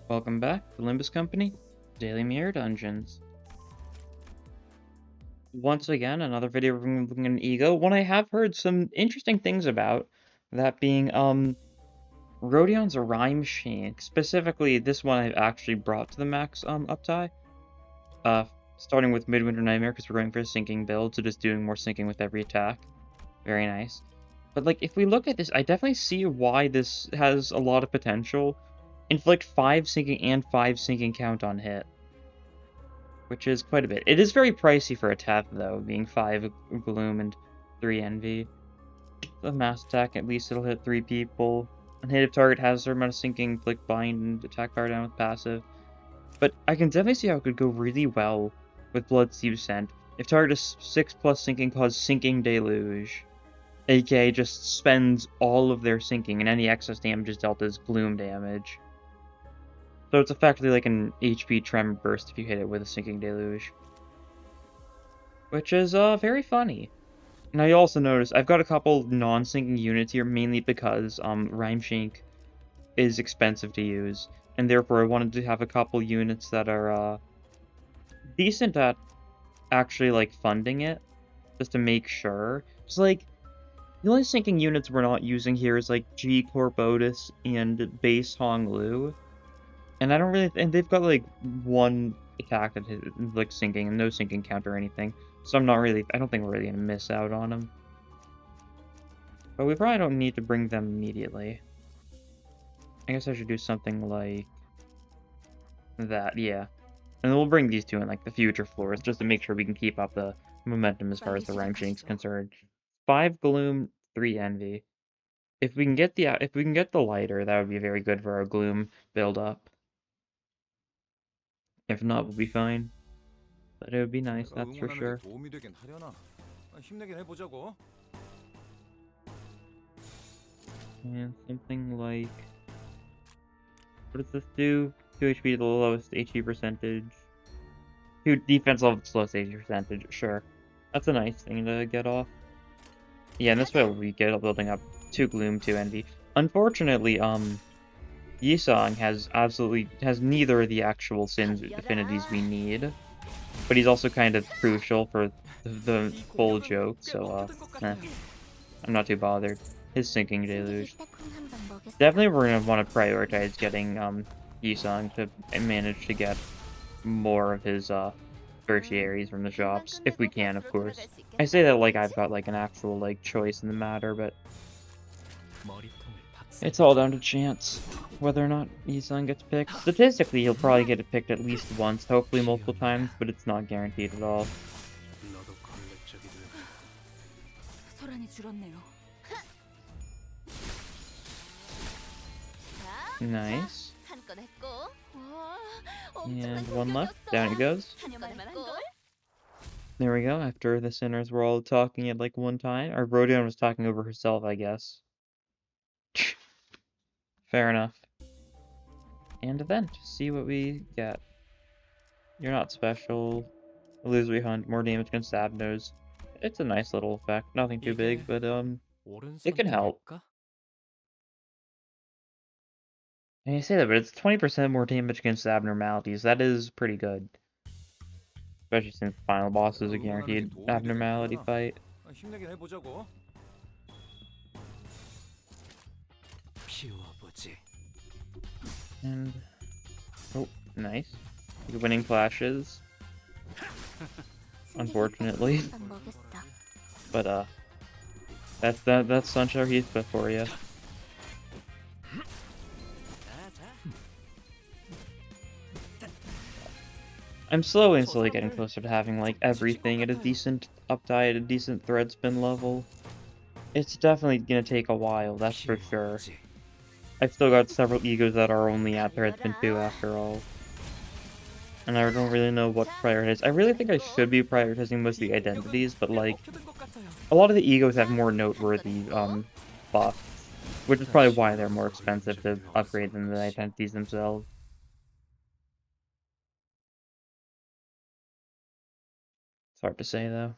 Welcome back to Limbus Company, Daily Mirror Dungeons. Once again, another video looking at E.G.O, one I have heard some interesting things about, that being, Rodion's Rime Shank. Specifically, this one I've actually brought to the max, uptie. Starting with Midwinter Nightmare, because we're going for a sinking build, so just doing more sinking with every attack. Very nice. But, like, if we look at this, I definitely see why this has a lot of potential. Inflict 5 sinking and 5 sinking count on hit, which is quite a bit. It is very pricey for a Teth, though, being 5 Gloom and 3 Envy. The mass attack, at least it'll hit 3 people. Unhit if target has a certain amount of sinking, inflict bind, and attack power down with passive. But I can definitely see how it could go really well with Bloodseed Scent. If target is 6+ sinking, cause Sinking Deluge. aka just spends all of their sinking, and any excess damage is dealt as Gloom damage. So it's effectively like an HP Tremor Burst if you hit it with a Sinking Deluge. Which is very funny. Now you also notice I've got a couple non-sinking units here, mainly because Rime Shank is expensive to use, and therefore I wanted to have a couple units that are decent at actually like funding it, just to make sure. It's like the only sinking units we're not using here is like E.G.O Otis and base Hong Lu. And I don't really, and they've got like one attack that is like sinking and no sinking count or anything. So I don't think we're really gonna miss out on them. But we probably don't need to bring them immediately. I guess I should do something like that, yeah. And then we'll bring these two in like the future floors just to make sure we can keep up the momentum as far as the Rime Shank's concerned. 5 Gloom, 3 Envy. If we can get the lighter, that would be very good for our Gloom build up. If not, we'll be fine. But it would be nice, that's for sure. And something like... What does this do? 2 HP to the lowest HP percentage. 2 defense level to the lowest HP percentage, sure. That's a nice thing to get off. Yeah, and this way we get building up 2 Gloom, 2 Envy. Unfortunately, Yi-Song has neither of the actual Sin's affinities we need. But he's also kind of crucial for the full joke, so, I'm not too bothered. His Sinking Deluge. Definitely we're going to want to prioritize getting, Yi-Song to manage to get more of his, tertiaries from the shops, if we can, of course. I say that like I've got, like, an actual, like, choice in the matter, but it's all down to chance, whether or not Yi-Song gets picked. Statistically, he'll probably get it picked at least once, hopefully multiple times, but it's not guaranteed at all. Nice. And one left. Down it goes. There we go. After the sinners were all talking at like one time. Or Rodion was talking over herself, I guess. Fair enough. And event. See what we get. You're not special. Illusory hunt. More damage against Abnos. It's a nice little effect. Nothing too big, but it can help. And you say that, but it's 20% more damage against abnormalities. That is pretty good. Especially since the final boss is a guaranteed abnormality fight. And... oh, nice. Winning flashes. Unfortunately. But, that's Sunshine Heath for you. I'm slowly getting closer to having, like, everything at a decent updie, at a decent thread spin level. It's definitely gonna take a while, that's for sure. I've still got several E.G.Os that are only at thread spin 2 after all. And I don't really know what to prioritize. I really think I should be prioritizing most of the identities, but, like, a lot of the E.G.Os have more noteworthy, buffs. Which is probably why they're more expensive to upgrade than the identities themselves. It's hard to say, though.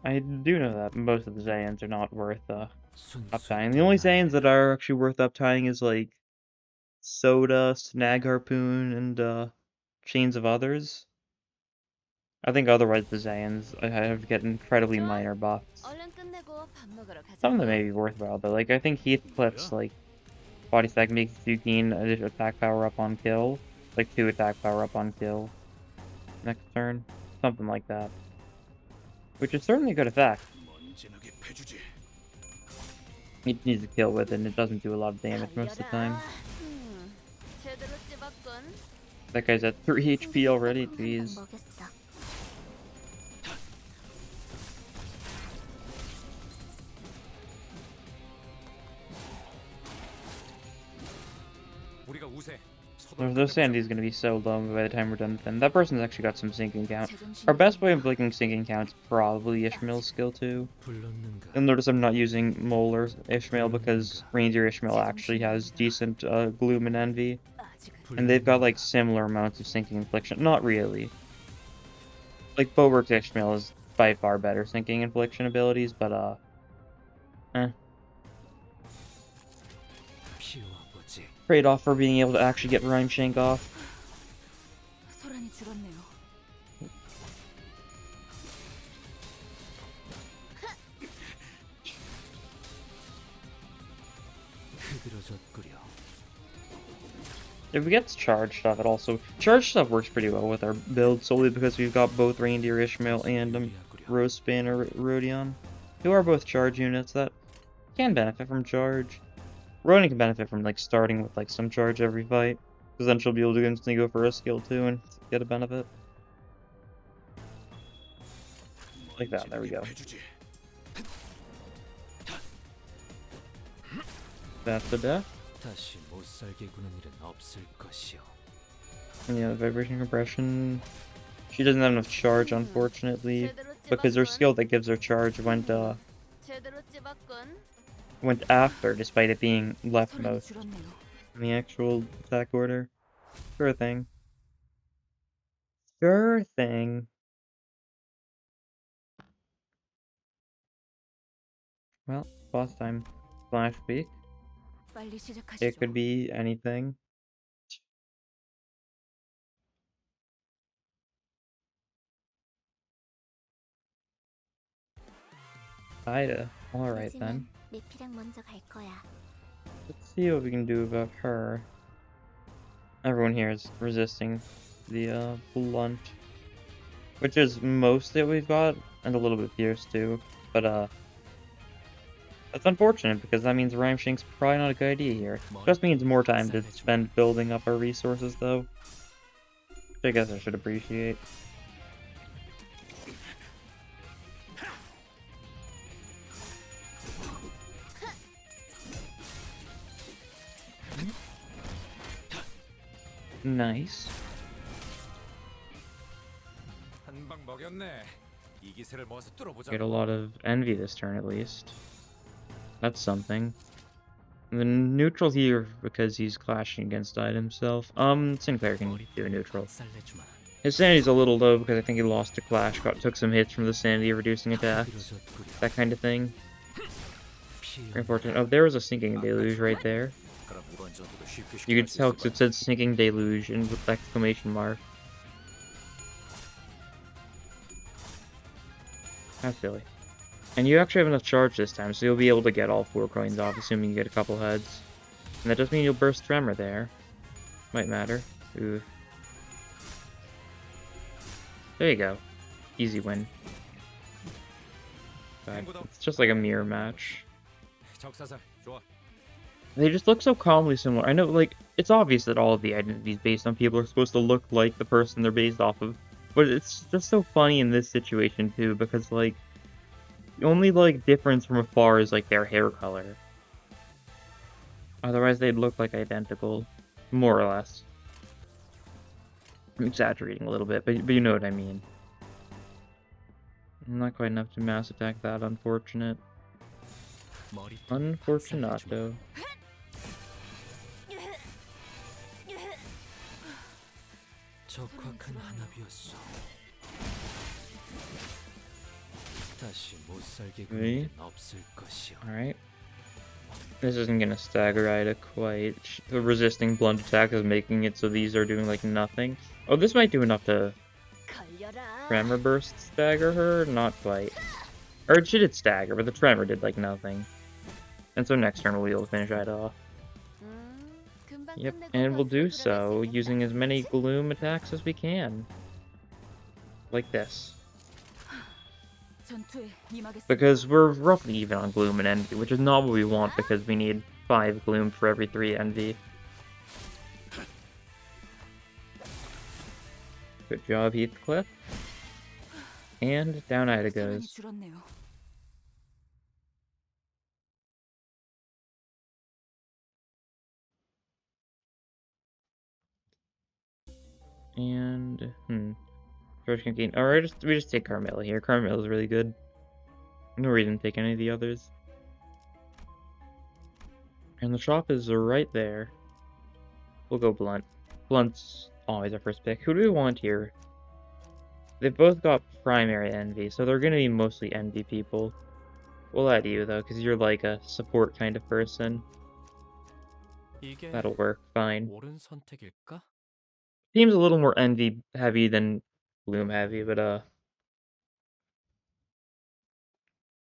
I do know that most of the Zains are not worth, uptying. The only Zains that are actually worth uptying is, like, Soda, Snag Harpoon, and chains of others. I think otherwise the Zains have get incredibly 좋아. minor buffs. 얼른 끝내고 밥 먹으러 Some of them 가자고. may be worthwhile though. Like I think Heathcliff's like body stack makes you gain additional attack power up on kill. Like 2 attack power up on kill next turn. Something like that. Which is certainly a good effect. It needs to kill with it and it doesn't do a lot of damage most of the time. 제대로 찝었군. That guy's at 3 HP already, 콩콩 한방 jeez. 먹였어. 우리가 우세. Their sanity's gonna be so low by the time we're done with them. That person's actually got some sinking count. Our best way of making sinking count is probably Ishmael's skill too. You'll notice I'm not using Mole or Ishmael because Reindeer Ishmael actually has decent Gloom and Envy. And they've got like similar amounts of sinking infliction. Not really. Like Bulwark's Ishmael is by far better sinking infliction abilities, but trade-off for being able to actually get Rime Shank off. 소란이 줄었네요. If we get charge stuff, it also... Charge stuff works pretty well with our build, solely because we've got both Reindeer Ishmael and Rosespan or Rodion, who are both charge units that can benefit from charge. Rodion can benefit from like starting with like some charge every fight, because then she'll be able to instantly go for a skill too and get a benefit. Like that, there we go. That's the death. And yeah, vibration compression. She doesn't have enough charge, unfortunately, because her skill that gives her charge went 제대로 찝었군. after, despite it being leftmost in the actual attack order. Sure thing. Sure thing. Well, boss time. Flash week. 빨리 시작하시죠. It could be anything. Ida. Alright then. 미피랑 먼저 갈 거야. Let's see what we can do about her. Everyone here is resisting the blunt, which is mostly what we've got, and a little bit fierce too. But that's unfortunate because that means Rime Shank's probably not a good idea here. Just means more time to spend building up our resources though, which I guess I should appreciate. Nice. Get a lot of envy this turn at least. That's something. And the neutral here because he's clashing against Ida himself. Sinclair can do a neutral. His sanity's a little low because I think he lost to Clash, took some hits from the sanity reducing attacks. That kind of thing. Very unfortunate. Oh, there was a sinking deluge right there. You could tell because it said sinking deluge and with exclamation mark. That's silly. And you actually have enough charge this time, so you'll be able to get all 4 coins off, assuming you get a couple heads. And that does mean you'll burst Tremor there. Might matter. Ooh. There you go. Easy win. God, it's just like a mirror match. They just look so calmly similar. I know, like, it's obvious that all of the identities based on people are supposed to look like the person they're based off of. But it's just so funny in this situation, too, because, like, the only, like, difference from afar is, like, their hair color. Otherwise, they'd look, like, identical. More or less. I'm exaggerating a little bit, but you know what I mean. Not quite enough to mass attack that, unfortunate. Unfortunato. Okay. Alright. This isn't gonna stagger Ida quite. The resisting blunt attack is making it so these are doing like nothing. Oh, this might do enough to Tremor Burst stagger her? Not quite. Or she did stagger, but the Tremor did like nothing. And so next turn we'll be able to finish Ida off. Yep, and we'll do so using as many Gloom attacks as we can. Like this. Because we're roughly even on Gloom and Envy, which is not what we want because we need 5 Gloom for every 3 Envy. Good job, Heathcliff. And down Ida goes. And, George can gain. Alright, we just take Carmilla here. Carmilla's really good. No reason to take any of the others. And the shop is right there. We'll go Blunt. Blunt's always our first pick. Who do we want here? They've both got primary envy, so they're gonna be mostly envy people. We'll add you though, because you're like a support kind of person. That'll work fine. Team's a little more envy heavy than Gloom heavy, but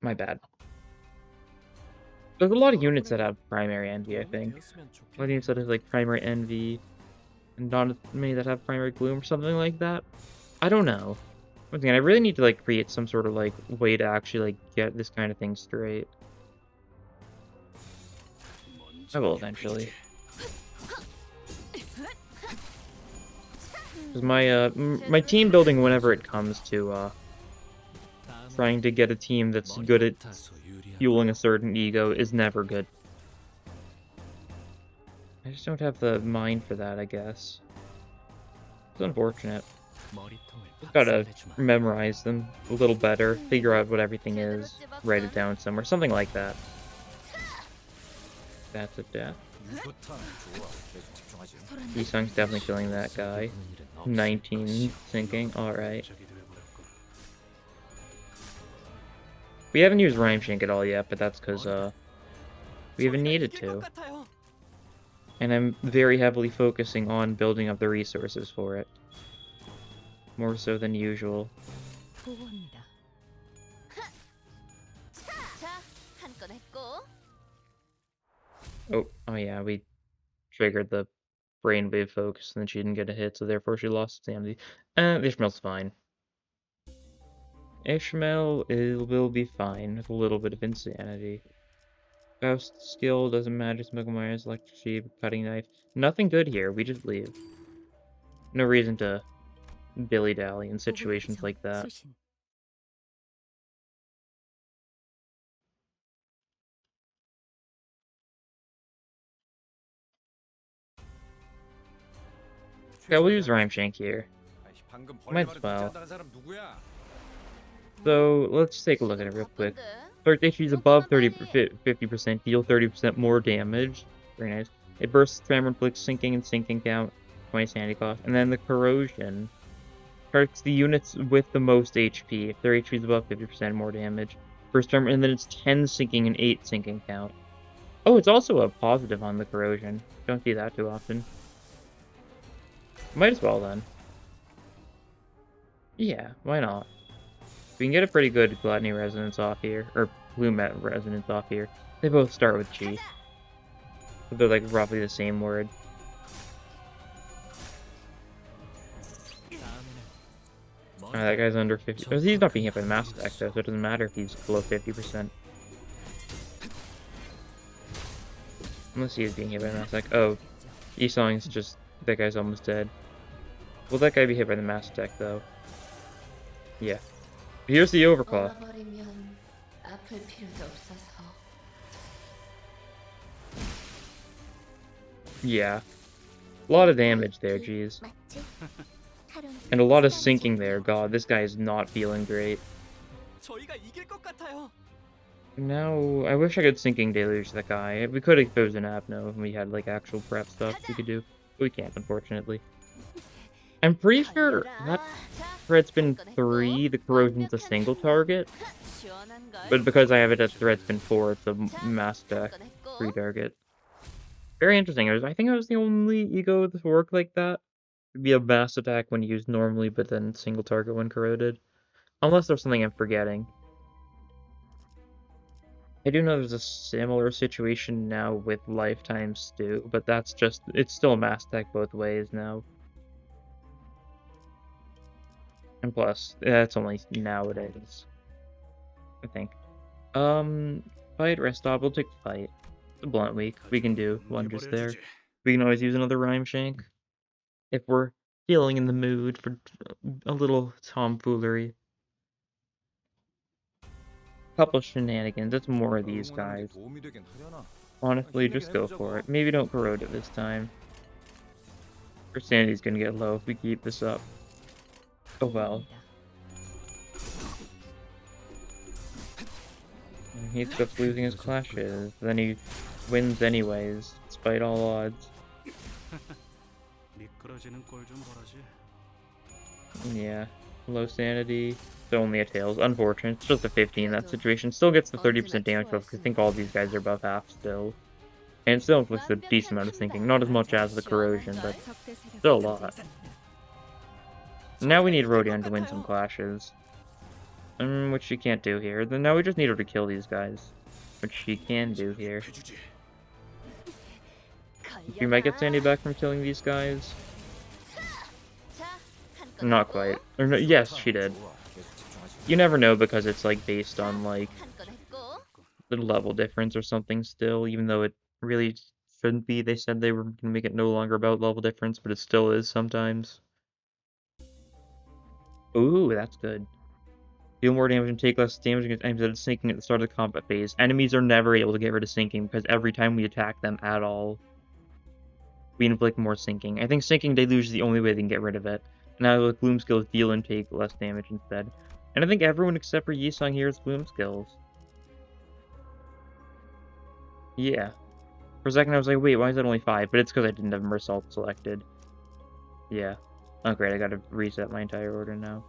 my bad. There's a lot of units that have primary envy, I think. A lot of units that have like primary envy, and not as many that have primary gloom or something like that. I don't know. Once again, I really need to like create some sort of like way to actually like get this kind of thing straight. I will eventually. Because my team building, whenever it comes to trying to get a team that's good at fueling a certain ego, is never good. I just don't have the mind for that, I guess. It's unfortunate. Just gotta memorize them a little better, figure out what everything is, write it down somewhere, something like that. That's a death. E.G.O's definitely killing that guy. 19 sinking, alright. We haven't used Rime Shank at all yet, but that's because, we haven't needed to. And I'm very heavily focusing on building up the resources for it. More so than usual. Oh yeah, we triggered the brainwave focus and then she didn't get a hit, so therefore she lost sanity. Ishmael's fine. Ishmael will be fine with a little bit of insanity. Faust skill doesn't matter, smoke wires, electric sheep, cutting knife. Nothing good here, we just leave. No reason to dilly-dally in situations like that. Okay, we'll use Rime Shank here. Might as well. So, let's take a look at it real quick. If she's above 50%, deal 30% more damage. Very nice. It bursts, tremor, inflicts sinking and sinking count, 20 sanity cost. And then the corrosion targets the units with the most HP. If their HP is above 50%, more damage. Burst, tremor, and then it's 10 sinking and 8 sinking count. Oh, it's also a positive on the corrosion. Don't see that too often. Might as well then. Yeah, why not? We can get a pretty good Gluttony Resonance off here, or Gloom Resonance off here. They both start with G. But they're like roughly the same word. That guy's under 50. Oh, he's not being hit by the mass attack though, so it doesn't matter if he's below 50%. Unless he is being hit by the mass attack. Oh, E.G.O's just... that guy's almost dead. Will that guy be hit by the mass attack though? Yeah. Here's the overclock. Yeah. A lot of damage there, geez. And a lot of sinking there. God, this guy is not feeling great. Now, I wish I could sinking deluge that guy. We could have chosen Abno if we had like actual prep stuff we could do. But we can't, unfortunately. I'm pretty sure that threat's been 3, the corrosion's a single target, but because I have it at threat's been 4, it's a mass attack 3 target. Very interesting. I think it was the only E.G.O to work like that. It'd be a mass attack when used normally, but then single target when corroded. Unless there's something I'm forgetting. I do know there's a similar situation now with Lifetime Stew, but that's just, it's still a mass attack both ways now. And plus, it's only nowadays, I think. Fight, rest stop, we'll take fight. It's a blunt week. We can do lunges there. We can always use another Rime Shank if we're feeling in the mood for a little tomfoolery. Couple shenanigans, it's more of these guys. Honestly, just go for it. Maybe don't corrode it this time. Our sanity's gonna get low if we keep this up. Oh well. And he keeps losing his clashes, then he wins anyways, despite all odds. Yeah, low sanity, so only a tails. Unfortunate, it's just a 15 in that situation. Still gets the 30% damage buff, because I think all these guys are above half still. And it still inflicts a decent amount of sinking. Not as much as the corrosion, but still a lot. Now we need Rodion to win some clashes. Which she can't do here. Then now we just need her to kill these guys. Which she can do here. She might get Sandy back from killing these guys. Not quite. Or no, yes, she did. You never know because it's like based on like the level difference or something still, even though it really shouldn't be. They said they were gonna make it no longer about level difference, but it still is sometimes. Ooh, that's good. Deal more damage and take less damage against enemies that are sinking at the start of the combat phase. Enemies are never able to get rid of sinking because every time we attack them at all, we inflict more sinking. I think sinking deluge is the only way they can get rid of it. Now with bloom skills, deal and take less damage instead. And I think everyone except for Yisung here has bloom skills. Yeah. For a second I was like, wait, why is that only 5? But it's because I didn't have Mersault selected. Yeah. Oh great, I gotta reset my entire order now.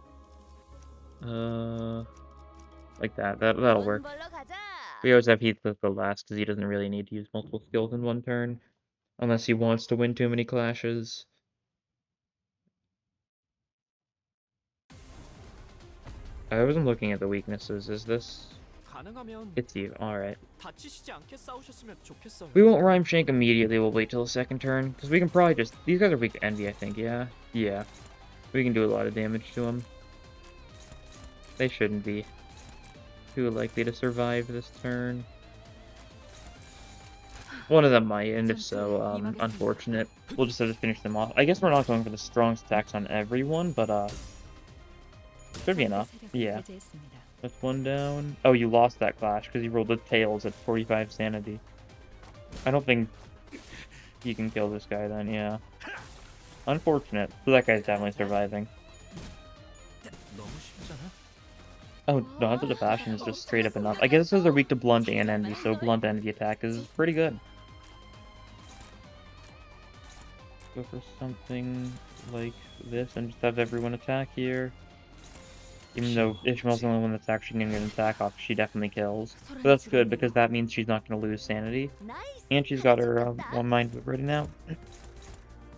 Like that. That'll work. We always have Heathcliff go last because he doesn't really need to use multiple skills in one turn. Unless he wants to win too many clashes. I wasn't looking at the weaknesses. Is this? It's you. Alright. We won't Rime Shank immediately. We'll wait till the second turn. Because we can probably just... These guys are weak to Envy, I think. Yeah? Yeah. We can do a lot of damage to them. They shouldn't be too likely to survive this turn. One of them might, and if so, unfortunate. We'll just have to finish them off. I guess we're not going for the strongest attacks on everyone, but, should be enough. Yeah. That's one down. Oh, you lost that clash because you rolled the tails at 45 sanity. I don't think you can kill this guy then, yeah. Unfortunate. So that guy's definitely surviving. Oh, no, Hunter the Fashion is just straight up enough. I guess those are weak to Blunt and Envy, so Blunt Envy attack is pretty good. Go for something like this and just have everyone attack here. Even though Ishmael's the only one that's actually going to get an attack off, she definitely kills. So that's good, because that means she's not going to lose sanity. And she's got her one mind whip ready now.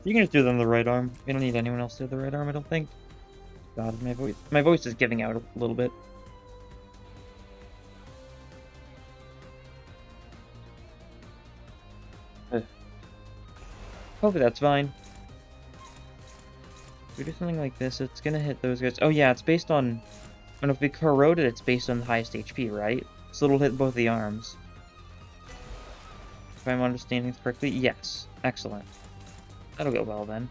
You can just do them the right arm. We don't need anyone else to do the right arm, I don't think. God, my voice is giving out a little bit. Hopefully that's fine. If we do something like this, it's gonna hit those guys. Oh yeah, it's based on... And if we corrode it, it's based on the highest HP, right? So it'll hit both the arms. If I'm understanding this correctly, yes. Excellent. That'll go well then.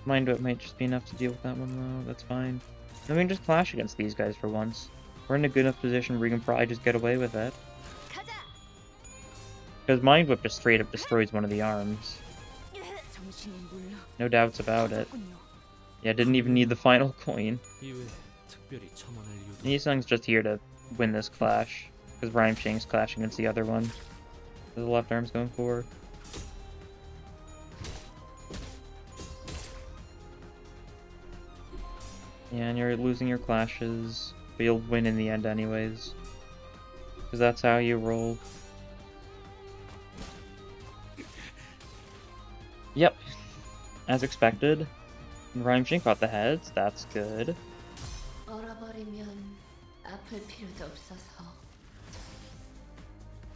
Mind Whip might just be enough to deal with that one though, that's fine. Then we can just clash against these guys for once. We're in a good enough position where we can probably just get away with it. Because Mind Whip just straight up destroys one of the arms. No doubts about it. Yeah, didn't even need the final coin. Yisung's just here to win this clash. Because Rime Shank's clashing against the other one. The left arm's going for. Yeah, and you're losing your clashes, but you'll win in the end anyways. Because that's how you roll. Yep, as expected. Rime Shank got the heads, that's good. 얼어버리면 아플 필요도 없어서.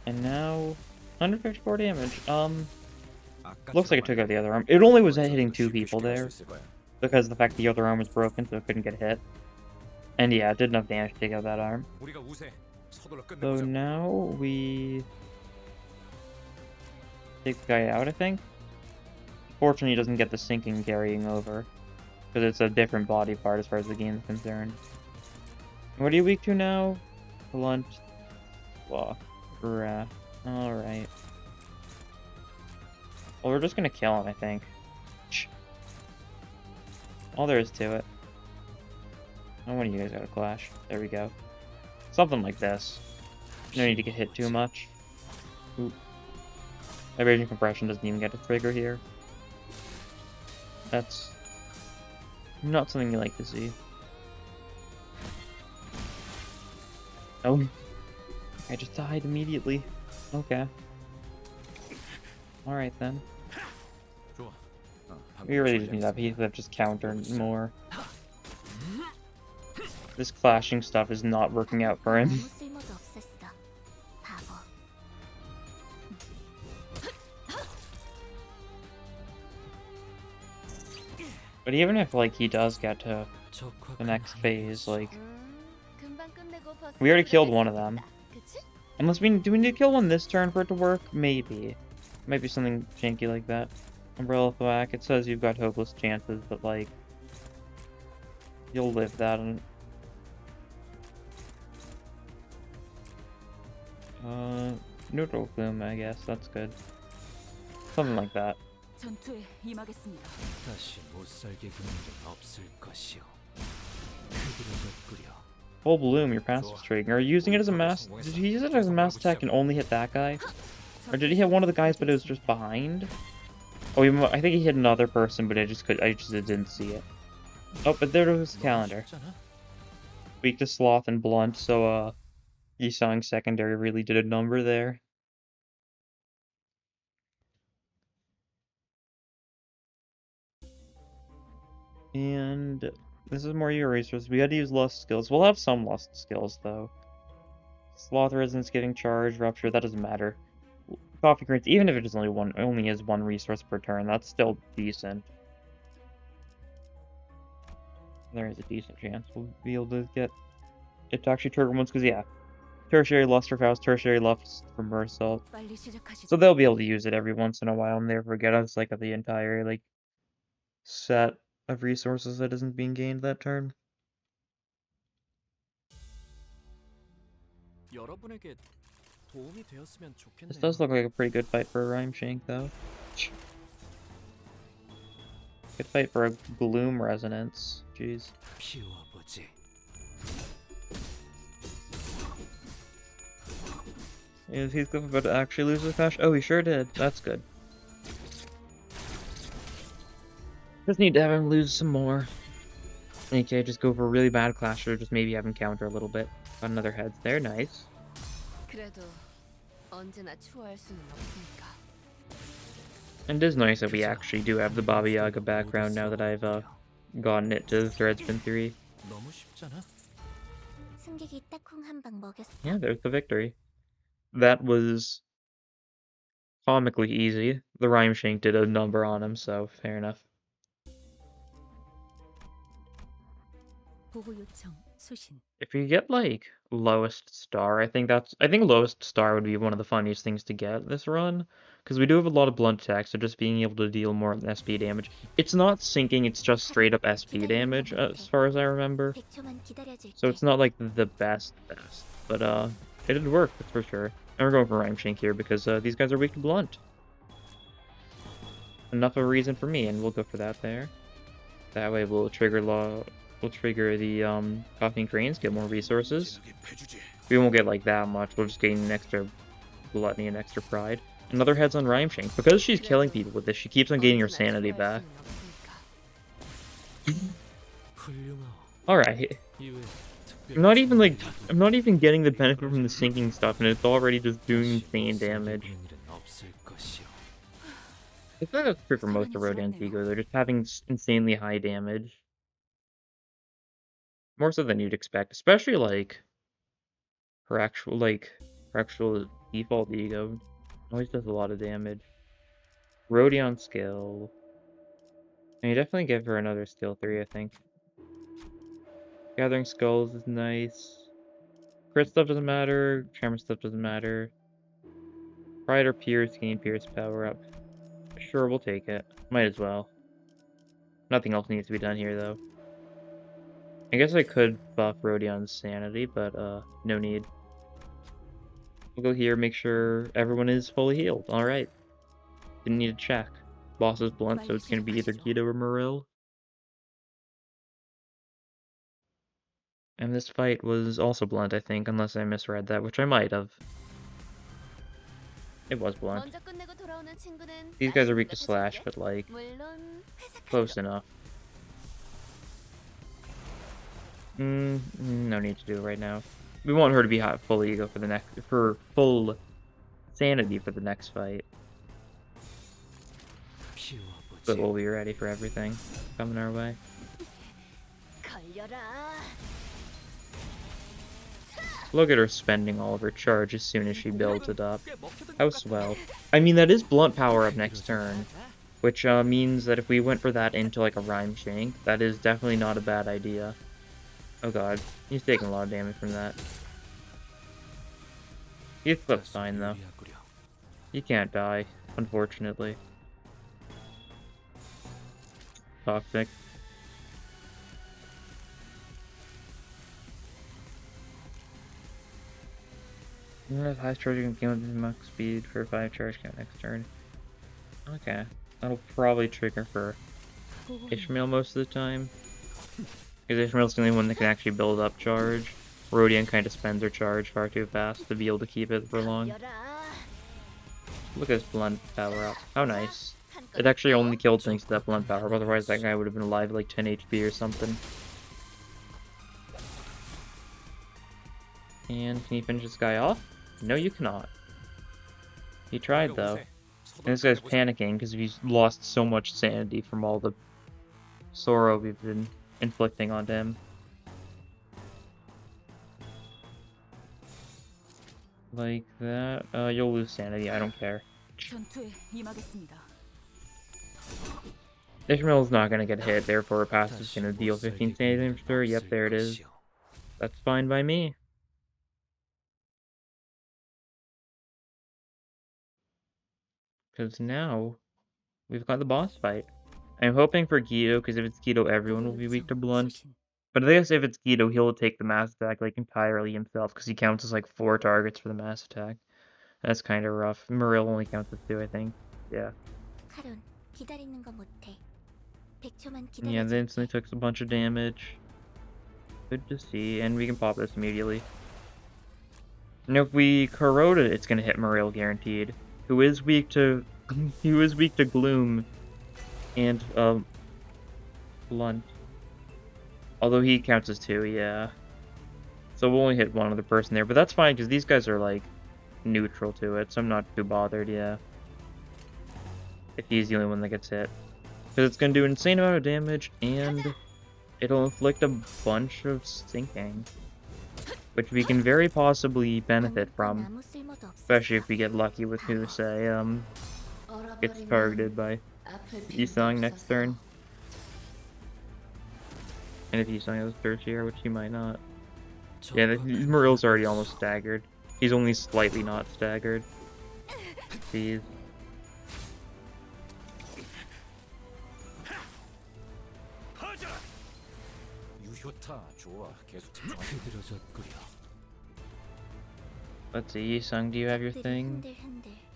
And now, 154 damage. Looks like it took out the other arm. It only was hitting 2 people there, because of the fact the other arm was broken, so it couldn't get hit. And yeah, it did enough damage to take out that arm. So now we take the guy out, I think. Fortunately, he doesn't get the sinking carrying over, because it's a different body part as far as the game is concerned. What are you weak to now? Blunt. Well, alright. Well, we're just gonna kill him, I think. All there is to it. Oh, one of you guys got a clash. There we go. Something like this. No need to get hit too much. Oop. Vibration compression doesn't even get a trigger here. That's not something you like to see. Oh. I just died immediately. Okay. Alright then. We really just need that piece that just countered more. This clashing stuff is not working out for him. 아무 쓸모도 없었어. 바보. But even if like he does get to the next phase, like 금방 끝내고 벗어 we already killed one of them. 그치? Unless do we need to kill one this turn for it to work? Maybe. Might be something janky like that. Umbrella thwack. It says you've got hopeless chances, but like you'll live that. And neutral plume, I guess. That's good. Something like that. 전투에 임하겠습니다. 다시 못 살게 구는 건 없을 것이오. 그들에서 Full bloom, your passive trading. Are you using it as a mass? Did you use it as a mass attack and only hit that guy? Or did he hit one of the guys but it was just behind? Oh, I think he hit another person, but I just didn't see it. Oh, but there was the calendar. Weak to sloth and blunt, so Yisang secondary really did a number there. And this is more your resources. We gotta use lust skills. We'll have some lust skills though. Sloth resistance, giving charge, rupture, that doesn't matter. Coffee crates, even if it is only is one resource per turn, that's still decent. There is a decent chance we'll be able to get it to actually trigger once, because yeah. Tertiary lust for Faust, tertiary lust for Mersault. 빨리 시작하시죠. So they'll be able to use it every once in a while and never forget us like the entire like set of resources that isn't being gained that turn. 여러분에게 도움이 되었으면 좋겠네요. This does look like a pretty good fight for a Rime Shank though. Good fight for a Gloom Resonance. Jeez. 피워보지. Is Heathcliff about to actually lose his clash? Oh, he sure did. That's good. Just need to have him lose some more. Okay, just go for a really bad clash or just maybe have him counter a little bit. Got another heads there, nice. 그래도 언제나 추월할 수는 없으니까. And it is nice that we actually do have the Baba Yaga background now that I've gotten it to the Threadspin 3. 너무 쉽잖아. 승객이 딱콩 한 방 먹였어. Yeah, there's the victory. That was comically easy. The Rime Shank did a number on him, so fair enough. 보고 요청 수신. If you get like lowest star, I think lowest star would be one of the funniest things to get this run, because we do have a lot of blunt attacks, so just being able to deal more SP damage. It's not sinking, it's just straight up SP damage as far as I remember. 100초만 기다려줄게. So it's not like the best, but it did work, that's for sure. And we're going for Rime Shank here because these guys are weak to blunt. Enough of a reason for me, and we'll go for that there. That way we'll trigger the Coffee and Cranes, get more resources. We won't get like that much, we'll just gain an extra gluttony and extra pride. Another heads on Rime Shank. Because she's killing people with this, she keeps on gaining her sanity back. 훌륭하오. Alright. 이외에 I'm not even like I'm not even getting the benefit from the sinking stuff, and it's already just doing insane damage. 보는 일은 없을 것이오. I feel like that's true for most of Rodion's E.G.O. They're just having insanely high damage. More so than you'd expect, especially like her actual default E.G.O. Always does a lot of damage. Rodion skill. And you definitely give her another skill 3, I think. Gathering skulls is nice. Crit stuff doesn't matter. Tremor stuff doesn't matter. Pride or Pierce, gain Pierce power up. Sure, we'll take it. Might as well. Nothing else needs to be done here, though. I guess I could buff Rodion's sanity, but, no need. We'll go here, make sure everyone is fully healed. Alright. Didn't need to check. Boss is blunt, so it's gonna be either E.G.O or Moril. And this fight was also blunt, I think, unless I misread that, which I might have. It was blunt. These guys are weak to slash, but like, close enough. No need to do it right now. We want her to be full E.G.O for the next, for full sanity for the next fight. But we'll be ready for everything coming our way. Look at her spending all of her charge as soon as she builds it up. How swell. I mean, that is blunt power up next turn, which means that if we went for that into like a Rime Shank, that is definitely not a bad idea. Oh god, he's taking a lot of damage from that. He's flip's fine though. He can't die, unfortunately. Toxic. Highest charge you can gain with max speed for 5 charge count next turn. Okay. That'll probably trigger for Ishmael most of the time. Because Ishmael's the only one that can actually build up charge. Rodion kind of spends her charge far too fast to be able to keep it for long. Look at this blunt power up. How nice. It actually only killed thanks to that blunt power, otherwise that guy would have been alive like 10 HP or something. And can you finish this guy off? No, you cannot. He tried though. And this guy's panicking because he's lost so much sanity from all the sorrow we've been inflicting on him. Like that. You'll lose sanity, I don't care. Ishmael's not gonna get hit, therefore her passive's gonna deal 15 sanity damage to her. Yep, there it is. That's fine by me. Because now, we've got the boss fight. I'm hoping for E.G.O, because if it's E.G.O, everyone will be weak to blunt. But I guess if it's E.G.O, he'll take the mass attack like entirely himself, because he counts as like 4 targets for the mass attack. That's kind of rough. Moril only counts as 2, I think. Yeah. Yeah, they instantly took a bunch of damage. Good to see, and we can pop this immediately. And if we corrode it, it's gonna hit Moril guaranteed. Who is weak to gloom and blunt. Although he counts as 2, yeah. So we'll only hit one other person there, but that's fine because these guys are like neutral to it, so I'm not too bothered, yeah. If he's the only one that gets hit. Because it's gonna do an insane amount of damage and it'll inflict a bunch of sinking. Which we can very possibly benefit from. Especially if we get lucky with who, say, gets targeted by Yi-Sung next turn. And if Yi-Sung has third tier, which he might not. Yeah, Moril's already almost staggered. He's only slightly not staggered. Jeez. Let's see, Yi-Sung, do you have your thing?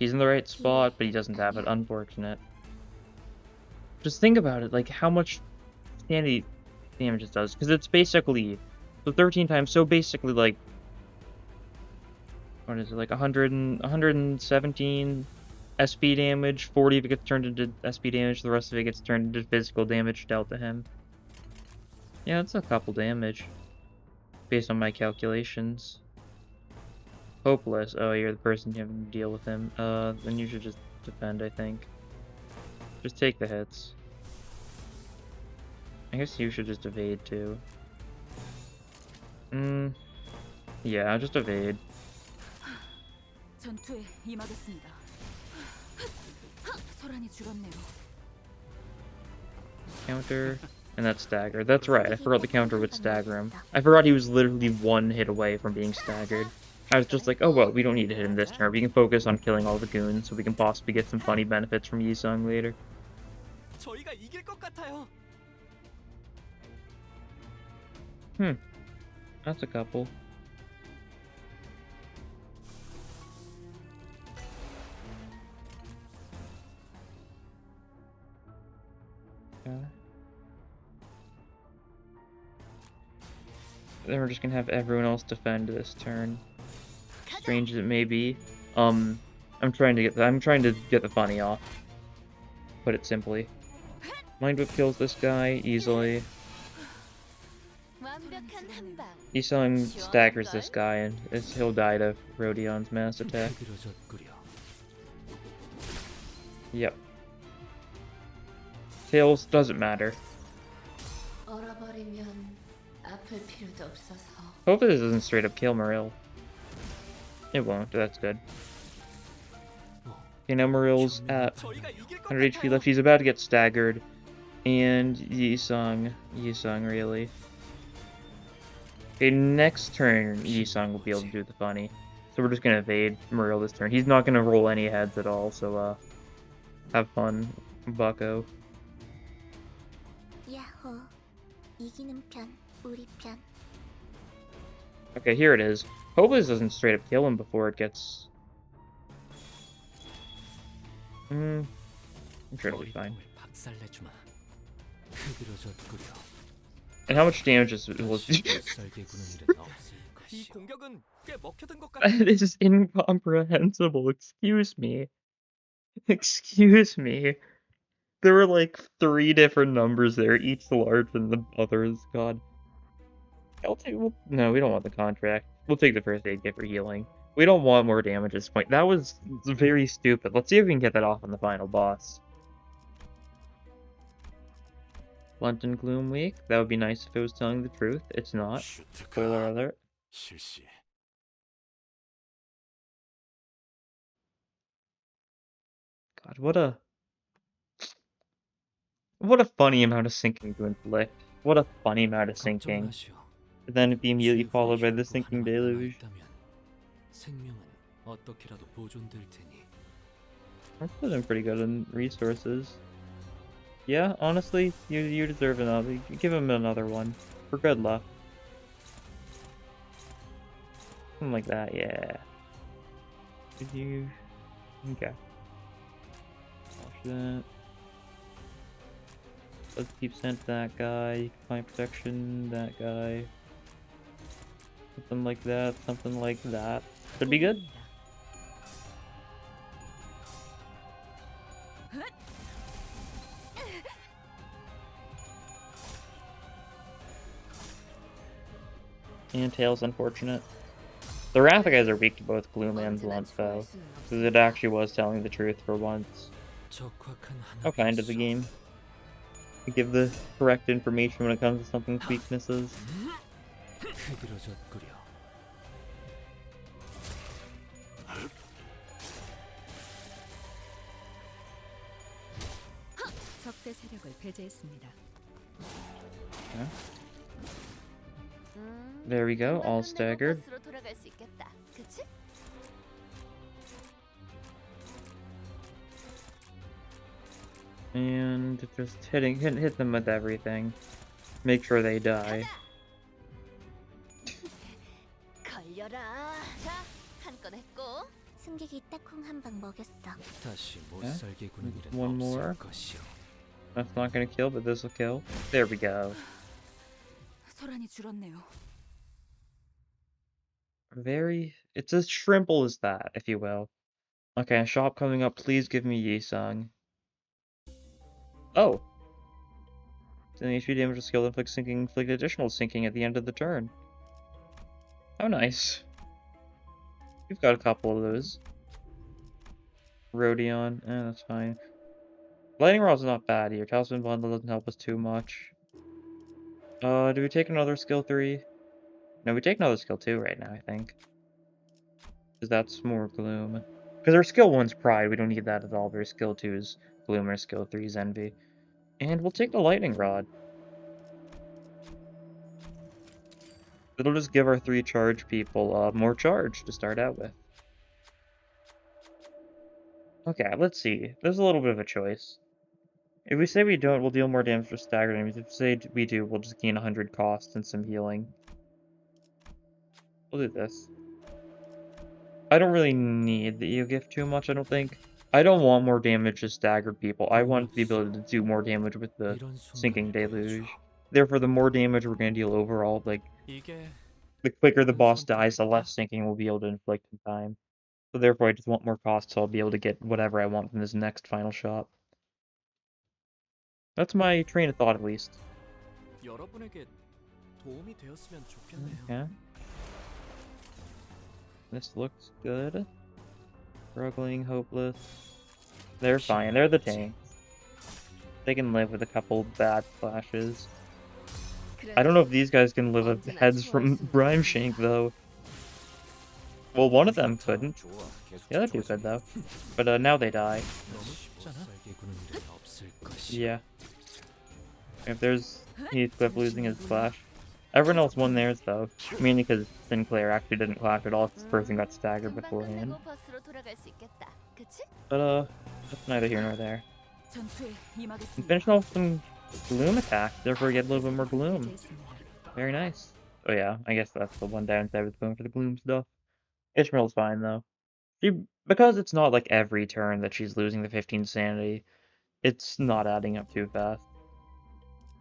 He's in the right spot, but he doesn't have it. Unfortunate. Just think about it, like how much sanity damage it does, because it's basically so 13 times. So basically, like what is it, like 117 SP damage. 40 if it gets turned into SP damage. The rest of it gets turned into physical damage dealt to him. Yeah, it's a couple damage based on my calculations. Hopeless. Oh, you're the person having to deal with him. Then you should just defend, I think. Just take the hits. I guess you should just evade too. Yeah, just evade. 전투에 임하겠습니다. 소란이 줄었네요. Counter, and that's stagger. That's right, I forgot the counter would stagger him. I forgot he was literally one hit away from being staggered. I was just like, oh well, we don't need to hit him this turn. We can focus on killing all the goons, so we can possibly get some funny benefits from Yi-Sung later. 저희가 이길 것 같아요. That's a couple. Then we're just gonna have everyone else defend this turn. Strange as it may be. I'm trying to get the funny off. Put it simply. Mind Whip kills this guy easily. 완벽한 한 방. Yi-Sung staggers this guy and he'll die to Rodion's mass attack. Yep. Tails doesn't matter. 얼어버리면 아플 필요도 없어서. Hopefully this doesn't straight up kill Maril. It won't, that's good. Okay, now Maril's at 100 HP left. He's about to get staggered. And Yi-Sung really. Okay, next turn Yi-Sung will be able to do the funny. So we're just gonna evade Maril this turn. He's not gonna roll any heads at all, so have fun, bucko. 야호. 이기는 편, 우리 편. Okay, here it is. Hopefully this doesn't straight up kill him before it gets... I'm sure it'll be fine. And how much damage is it? 이 공격은 꽤 먹혀든 것 This is incomprehensible. Excuse me. Excuse me. There were like 3 different numbers there, each larger than the others. God. No, we don't want the contract. We'll take the first aid kit for healing. We don't want more damage at this point. That was very stupid. Let's see if we can get that off on the final boss. London Gloom Week. That would be nice if it was telling the truth. It's not. Spoiler alert. God, what a funny amount of sinking to inflict. What a funny amount of sinking. And then it'd be immediately followed by the sinking deluge. I'm feeling pretty good on resources. Yeah, honestly, you deserve another. Give him another one. For good luck. Something like that, yeah. Did you... Okay. Watch that. Let's keep sent to that guy. Client protection, that guy. Something like that, something like that. Should be good. And Tails, unfortunate. The Wrath guys are weak to both Gloom and Blunt, though. Because it actually was telling the truth for once. Okay, end of the game. We give the correct information when it comes to something's weaknesses. 적대 세력을 배제했습니다. Okay. There we go, all staggered. And just hit them with everything. Make sure they die. One more. That's not gonna kill, but this will kill. There we go. It's as shrimple as that, if you will. Okay, a shop coming up. Please give me Yi-Sung. Oh. Dealing HP damage with skill inflict sinking, inflict additional sinking at the end of the turn. How nice. We've got a couple of those. Rodion, that's fine. Lightning Rod's not bad here. Talisman Bundle doesn't help us too much. Do we take another skill 3? No, we take another skill 2 right now, I think. Because that's more Gloom. Because our skill 1's Pride, we don't need that at all. Our skill 2 is Gloom, our skill 3 is Envy. And we'll take the Lightning Rod. It'll just give our 3 charge people more charge to start out with. Okay, let's see. There's a little bit of a choice. If we say we don't, we'll deal more damage with staggered enemies. If we say we do, we'll just gain 100 cost and some healing. We'll do this. I don't really need the E.G.O gift too much, I don't think. I don't want more damage to staggered people. I want the ability to do more damage with the 이런 sinking 순간을 deluge. 보여줘. Therefore, the more damage we're going to deal overall, like, 이게 the quicker the 좋은 boss dies, the 선택일까? less sinking we'll be able to inflict in time. So therefore, I just want more cost, so I'll be able to get whatever I want from this next final shot. That's my train of thought, at least. 여러분에게 도움이 되었으면 좋겠네요. Yeah. This looks good. Struggling, hopeless. They're fine. They're the tanks. They can live with a couple bad flashes. I don't know if these guys can live with heads from Rime Shank, though. Well, one of them couldn't. 좋아, 계속 The other two could, 좋아지네. though. But now they die. 너무 쉽잖아. 세게 구는 일은 없을 것이야. Yeah. If there's Heathcliff losing his clash. Everyone else won theirs, though. Mainly because Sinclair actually didn't clash at all. This person got staggered beforehand. But, that's neither here nor there. 전투에 And 임하겠습니다. finishing off some Gloom attacks, therefore get a little bit more Gloom. 배제했습니다. Very nice. Oh yeah, I guess that's the one downside with going for the Gloom stuff. Ishmael's fine, though. Because it's not like every turn that she's losing the 15 sanity, it's not adding up too fast.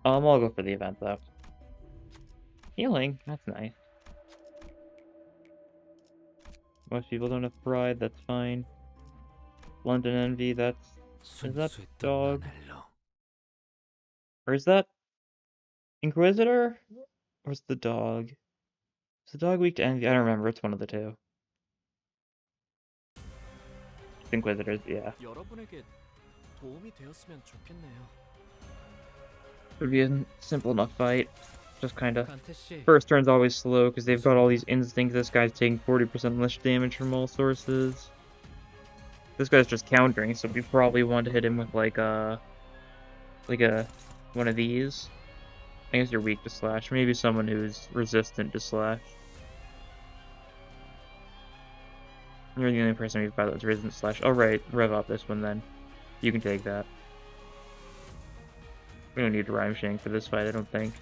I'll go for the event, though. Healing? That's nice. Most people don't have pride, that's fine. London Envy, that's... Is that 순수했던 dog? 나날로. Or is that Inquisitor? Or is the dog? Is the dog weak to Envy? I don't remember, it's one of the two. It's Inquisitors, yeah. 여러분에게 도움이 되었으면 좋겠네요. Would be a simple enough fight. Just kinda... 간태 씨, First turn's always slow, because they've got all these instincts. This guy's taking 40% less damage from all sources. This guy's just countering, so we probably want to hit him with, like a one of these. I guess you're weak to slash. Maybe someone who's resistant to slash. You're the only person we've got that's resistant to slash. Alright, rev up this one then. You can take that. We don't need to Rime Shank for this fight, I don't think.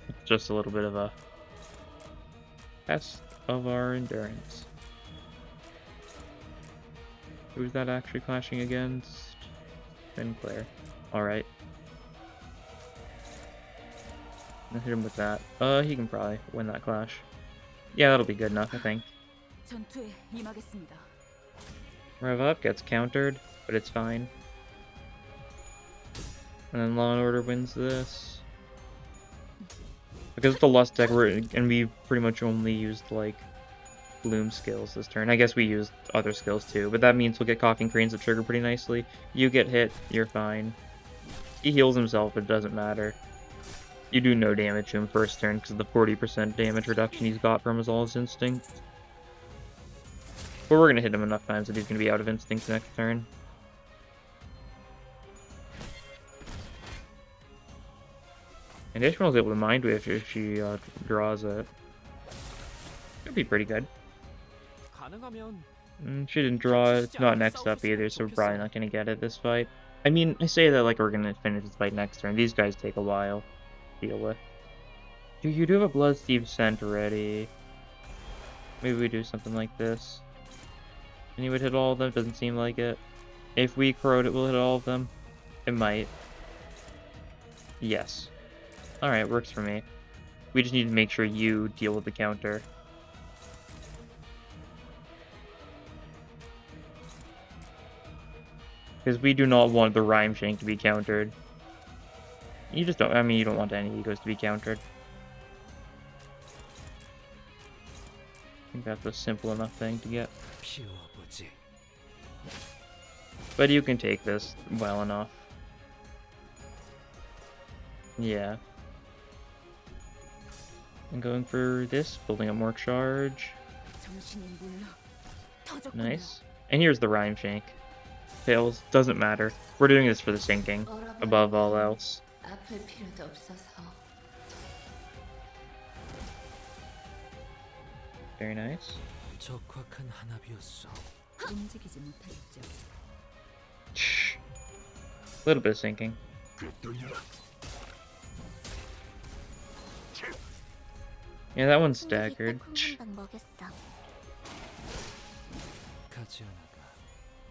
It's just a little bit of a test of our endurance. Who's that actually clashing against? Sinclair. Alright. I'll hit him with that. He can probably win that clash. Yeah, that'll be good enough, I think. 전투에 임하겠습니다. Rev up, gets countered, but it's fine. And then Law and Order wins this. Because it's the Lust deck, and we pretty much only used, like, Bloom skills this turn. I guess we used other skills too, but that means we'll get Cocking Cranes that trigger pretty nicely. You get hit, you're fine. He heals himself, it doesn't matter. You do no damage to him first turn, because the 40% damage reduction he's got from is all his instinct. But we're going to hit him enough times that he's going to be out of instincts next turn. And Ishmael's able to Mind Whip if she draws it. Could be pretty good. 가능하면 She didn't draw it. It's not next up either, so we're probably not going to get it this fight. I mean, I say that like we're going to finish this fight next turn. These guys take a while to deal with. You do have a Blood Steve Scent ready. Maybe we do something like this. And he would hit all of them? Doesn't seem like it. If we corrode it, will hit all of them? It might. Yes. Alright, works for me. We just need to make sure you deal with the counter. Because we do not want the Rime Shank to be countered. You just don't, I mean, you don't want any egos to be countered. I think that's a simple enough thing to get. 피워보지. But you can take this well enough. Yeah. I'm going for this, building up more charge. 정신이 물러 터졌군요. Nice. And here's the Rime Shank. Fails, doesn't matter. We're doing this for the sinking, above all else. 아플 필요도 없어서. Very nice. 적확한 한압이었어. 움직이지 못하겠죠. Shh. Little bit of sinking. Yeah, that one's staggered. 가지 않아가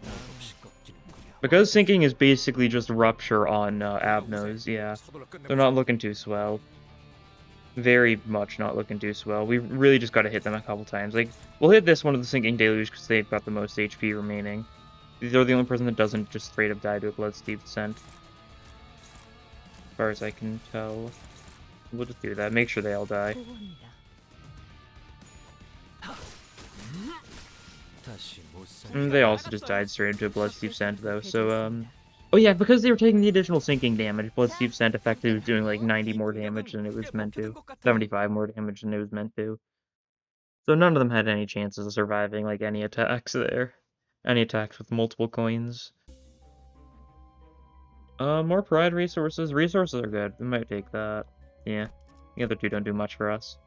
말없이 꺾이는구려. Because sinking is basically just rupture on Abnos, yeah. They're not looking too swell. Very much not looking too swell. We really just gotta hit them a couple times. Like, we'll hit this one of the sinking deluge because they've got the most HP remaining. They're the only person that doesn't just straight up die to a blood steep descent. As far as I can tell. We'll just do that. Make sure they all die. 보고입니다. 다시 못 살. They also just died straight into a blood steep descent though, so oh yeah, because they were taking the additional sinking damage, blood steep descent effectively was doing like 90 more damage than it was meant to. 75 more damage than it was meant to. So none of them had any chances of surviving like any attacks there. Any attacks with multiple coins. More pride resources. Resources are good. We might take that. Yeah. The other two don't do much for us.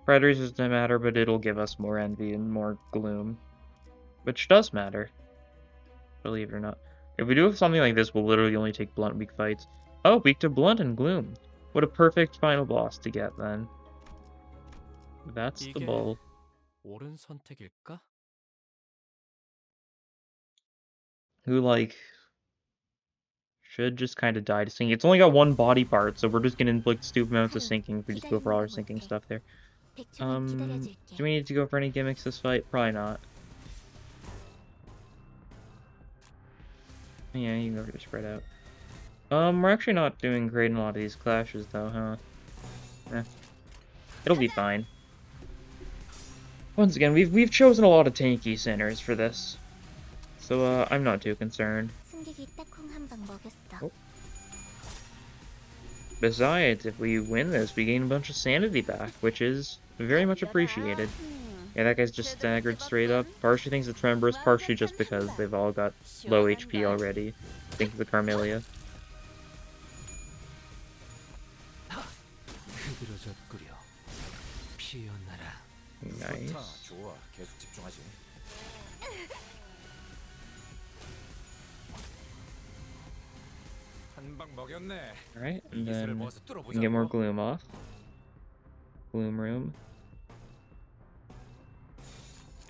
Pride resources don't matter, but it'll give us more envy and more gloom. Which does matter. Believe it or not. If we do something like this, we'll literally only take blunt weak fights. Oh, weak to blunt and gloom. What a perfect final boss to get then. That's the 이게 bull. 옳은 선택일까? Who, like, should just kind of die to sinking. It's only got one body part, so we're just gonna inflict stupid amounts of sinking if we just go for all our sinking stuff there. Do we need to go for any gimmicks this fight? Probably not. Yeah, you can go for the spread out. We're actually not doing great in a lot of these clashes though, huh? Eh. It'll be fine. Once again, we've chosen a lot of tanky centers for this. So I'm not too concerned. Oh. Besides, if we win this, we gain a bunch of sanity back, which is very much appreciated. Yeah, that guy's just staggered straight up. Partially thinks it's Tremorous, partially just because they've all got low HP already. Think of the Carmelia. 흐드러졌구려. 피어나라. Nice. 좋아. 계속 집중하지. 한방 먹였네. Alright, and 기술을 then 모아서 we can get more 뚫어보자고. gloom off. Gloom room.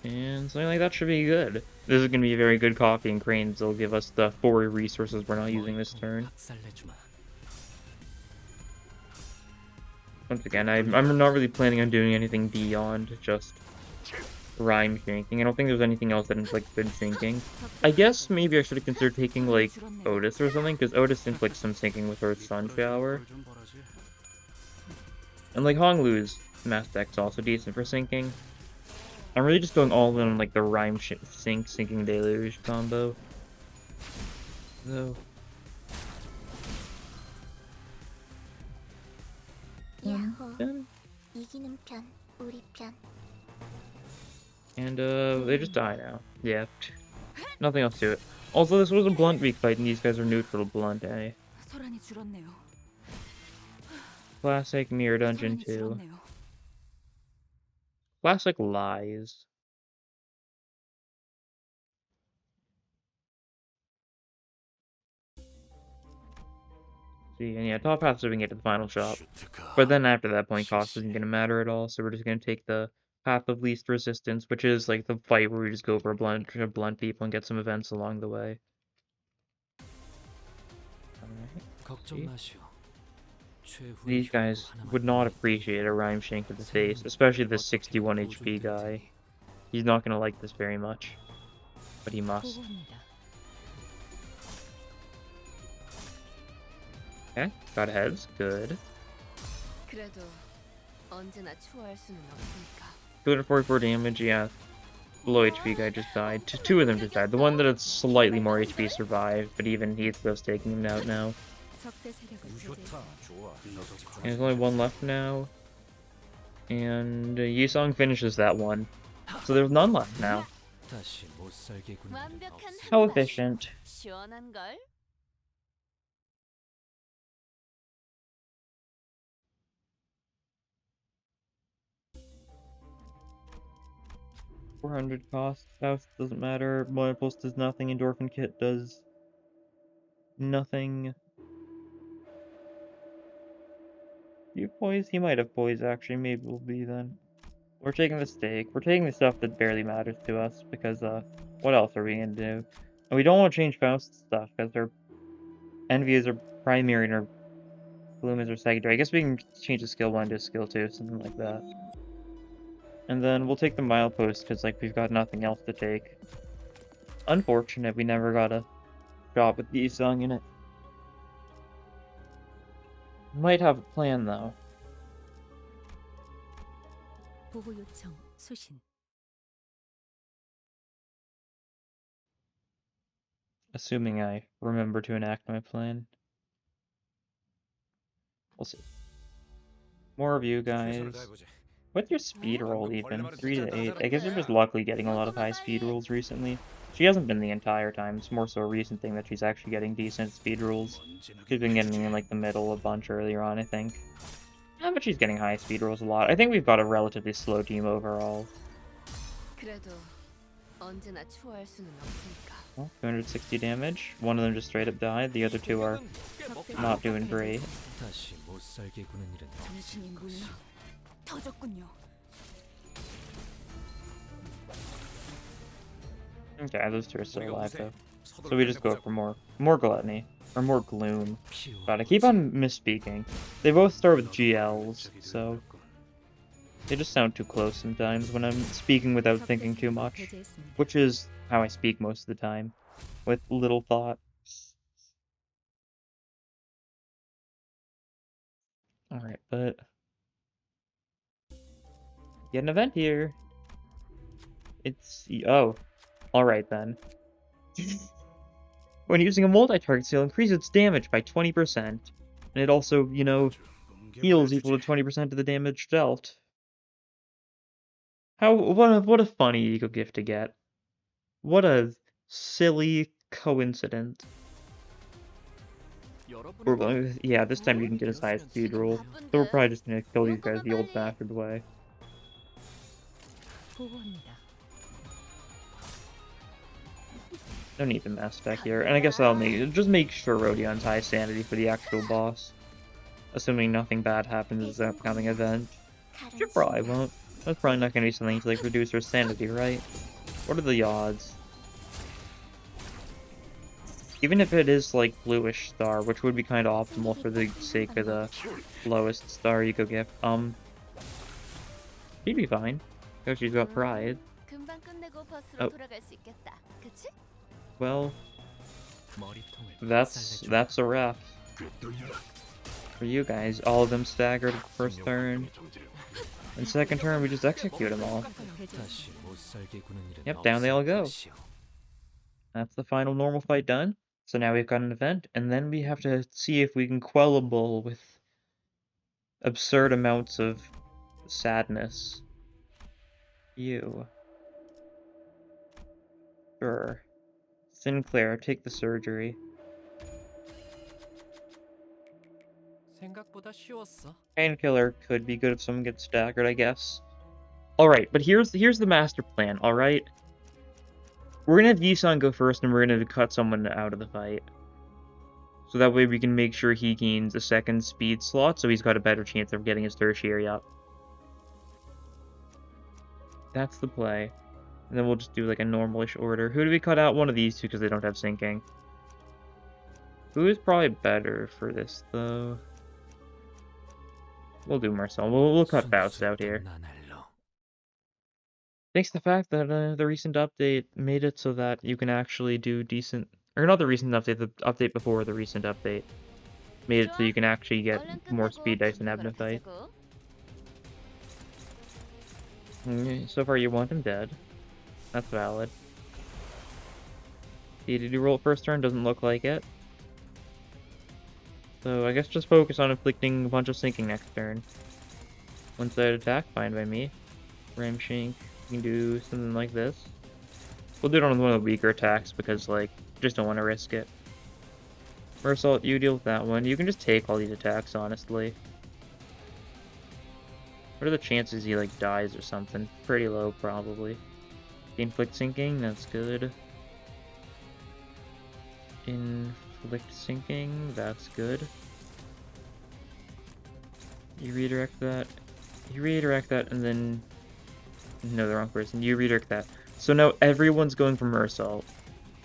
And something like that should be good. This is going to be a very good copy, and Cranes will give us the 4 resources we're not using this turn. 박살내주마. Once again, I'm not really planning on doing anything beyond just Rime Shanking. I don't think there's anything else that inflicts good sinking. I guess maybe I should have considered taking, like, Otis or something, because Otis inflicts some sinking with her Sun Shower. And, like, Honglu's Mass Deck's also decent for sinking. I'm really just going all in on, like, the Rime Sinking Deluge combo. So... Done. And they just die now. Yeah. Nothing else to it. Also, this was a blunt weak fight, and these guys are neutral blunt, eh? 소란이 줄었네요. Classic Mirror Dungeon 소란이 2. 줄었네요. Classic lies. See, and yeah, top half so we can get to the final shop. But then after that point, cost isn't going to matter at all, so we're just going to take the path of least resistance, which is like the fight where we just go for a blunt people and get some events along the way. 걱정 마시오. These guys would not appreciate a Rime Shank to the face, especially this 61 HP guy. He's not going to like this very much, but he must. 보고입니다. Okay, got heads. Good. 그래도 언제나 추월할 수는 없으니까. 244 damage, yeah. Low HP guy just died. Two of them just died. The one that had slightly more HP survived, but even he's still taking him out now. 적대 세력을 제재해 좋다. 좋아. And there's only one left now. And Yisong finishes that one. So there's none left now. 다시 못 살게 구는 일은 완벽한 없을 How 한 발. efficient. 시원한 걸. 400 cost. Faust doesn't matter. Monopost does nothing. Endorphin kit does nothing. You poise? He might have poise actually. Maybe we'll be then. We're taking the stake. We're taking the stuff that barely matters to us because what else are we gonna do? And we don't want to change Faust's stuff because her Envy is her primary and her Bloom is her secondary. I guess we can change the skill 1 to skill 2, something like that. And then we'll take the milepost because like we've got nothing else to take. Unfortunate we never got a job with the song in it. Might have a plan though. 보호 요청 수신. Assuming I remember to enact my plan. We'll see. More of you guys. 최선을 다해보지. What's your speed roll even? 3 to 8. I guess you're just luckily getting a lot of high speed rolls recently. She hasn't been the entire time. It's more so a recent thing that she's actually getting decent speed rolls. She's been getting in like the middle a bunch earlier on, I think. Yeah, but she's getting high speed rolls a lot. I think we've got a relatively slow team overall. 그래도 언제나 추월할 수는 없으니까. Well, 260 damage. One of them just straight up died. The other two are not doing great. 다시 못 살게 구는 일은 당신이 없을 물러 것이오. 터졌군요. Okay, those two are still alive though. So we just go for more gluttony. Or more gloom. God, I keep on misspeaking. They both start with GLs, so they just sound too close sometimes when I'm speaking without thinking too much. 배제했습니다. Which is how I speak most of the time. With little thought. Alright, but get an event here. It's oh. Alright then. When using a multi-target skill, increase its damage by 20%. And it also, you know, heals equal to 20% of the damage dealt. What a funny E.G.O gift to get. What a silly coincidence. Yeah, this time you didn't get his highest speed roll. So we're probably just gonna kill these guys the old-fashioned way. 보호합니다. No need to mess back here. And I guess I'll just make sure Rodion's high sanity for the actual boss. Assuming nothing bad happens in this upcoming event. She probably won't. That's probably not gonna be something to like reduce her sanity, right? What are the odds? Even if it is like bluish star, which would be kind of optimal for the sake of the lowest star you could get, she'd be fine. Because she's got pride. 금방 끝내고 버스로 Oh. 돌아갈 수 있겠다. 그치? Well, 머리통을 that's a wrap. For you guys, all of them staggered first turn. And second turn, we just execute them all. 다시 못 살게 구는 일은 Yep, down they all 없을 go. 것이오. That's the final normal fight done. So now we've got an event, and then we have to see if we can quell a bull with absurd amounts of sadness. You. Sure. Sinclair, take the surgery. 생각보다 쉬웠어. Painkiller could be good if someone gets staggered, I guess. Alright, but here's the master plan, alright? We're gonna have Yisan go first, and we're gonna cut someone out of the fight. So that way we can make sure he gains a second speed slot, so he's got a better chance of getting his tertiary up. That's the play. And then we'll just do like a normalish order. Who do we cut out? One of these two because they don't have syncing. Who is probably better for this, though? We'll do Marcel. We'll cut Faust out here. Thanks to the fact that the recent update made it so that you can actually do decent... Or not the recent update, the update before the recent update. made it so 좋아. you can actually get 얼른 more 끝내고 speed dice 밥 than 먹으러 Abnethite. 가자고. So far you want him dead. That's valid. See, did you roll it first turn? Doesn't look like it. So I guess just focus on inflicting a bunch of sinking next turn. One-sided attack, fine by me. Rime Shank, you can do something like this. We'll do it on one of the weaker attacks because, like, just don't want to risk it. Mersault, you deal with that one. You can just take all these attacks, honestly. What are the chances he, like, dies or something? Pretty low, probably. Inflict sinking, that's good. Inflict sinking, that's good. You redirect that. You redirect that, and then... No, the wrong person. You redirect that. So now everyone's going for Mersault.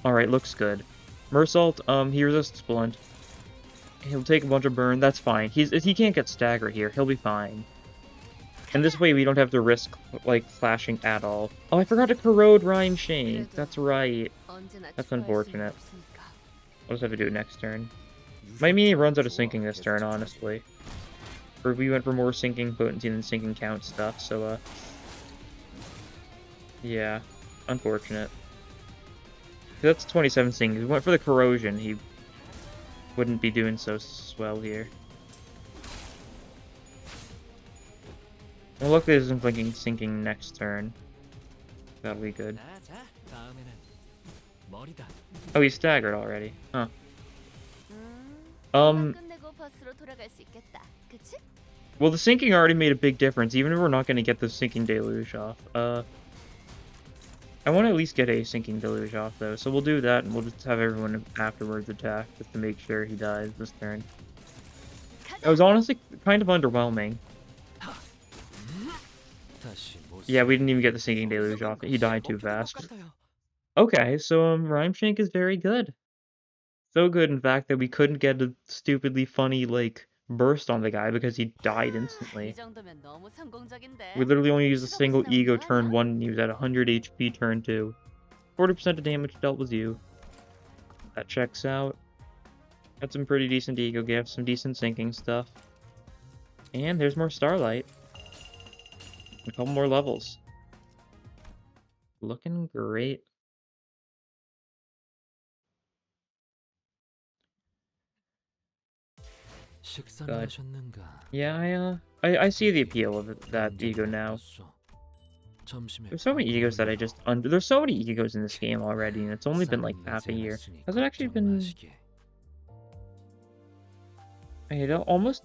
Alright, looks good. Mersault, he resists Blunt. He'll take a bunch of burn, that's fine. He can't get staggered here, he'll be fine. And this way we don't have to risk, like, flashing at all. Oh, I forgot to corrode Rime Shank. That's right. 언제나 That's 추월할 수는 unfortunate. 없으니까. I'll just have to do it next turn. Might mean he runs out of sinking this turn, honestly. Or we went for more sinking potency than sinking count stuff, so, yeah. Unfortunate. That's 27 sinking. If he went for the corrosion, he wouldn't be doing so swell here. Well, luckily there's some sinking next turn. That'll be good. 자, 다음에는 머리다. Oh, he's staggered already. Huh. 금방 끝내고 버스로 돌아갈 수 있겠다. 그치? Well, the sinking already made a big difference, even if we're not going to get the sinking deluge off. I want to at least get a sinking deluge off, though, so we'll do that, and we'll just have everyone afterwards attack, just to make sure he dies this turn. It was honestly kind of underwhelming. 다시 못 Yeah, we didn't even get the sinking deluge off. He died too fast. Okay, so Rime Shank is very good. So good, in fact, that we couldn't get a stupidly funny, like, burst on the guy because he died 이 instantly. 정도면 너무 성공적인데. We literally only used a single 수가 E.G.O 나오는 거 turn 아니야? 1 and he was at 100 HP turn 2. 40% of damage dealt was you. That checks out. Got some pretty decent E.G.O gifts, some decent sinking stuff. And there's more Starlight. A couple more levels. Looking great. 식사는 Good. 하셨는가? Yeah, I see the appeal of that E.G.O now. 점심에 There's so many E.G.Os that I just there's so many E.G.Os in this game already, and it's only been like 쌈은 half a 내지 year. 않았으니 Has it actually 걱정 been? 마시게. It almost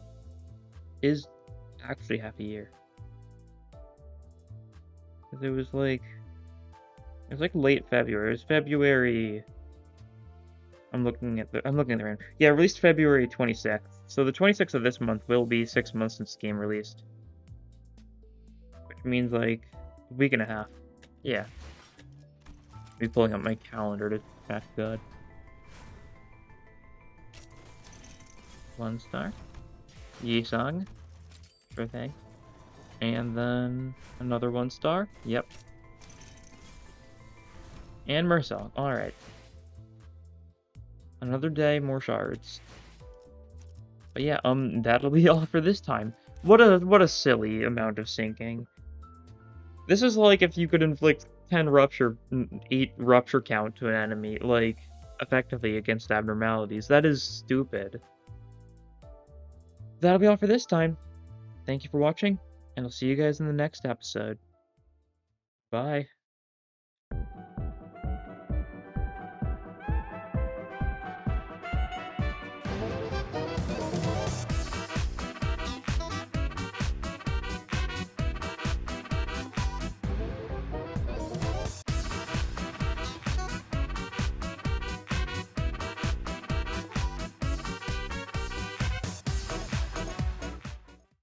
is actually half a year. 'Cause it was like late February. It was February. I'm looking at the random. Yeah, released February 26th. So the 26th of this month will be 6 months since the game released. Which means like a week and a half. Yeah. I'll be pulling up my calendar to check good. 1 star. Yi-sung. Sure thing. And then another 1 star. Yep. And Mersault. Alright. Another day, more shards. But yeah, that'll be all for this time. What a silly amount of sinking. This is like if you could inflict 10 rupture, 8 rupture count to an enemy, like, effectively against abnormalities. That is stupid. That'll be all for this time. Thank you for watching, and I'll see you guys in the next episode. Bye.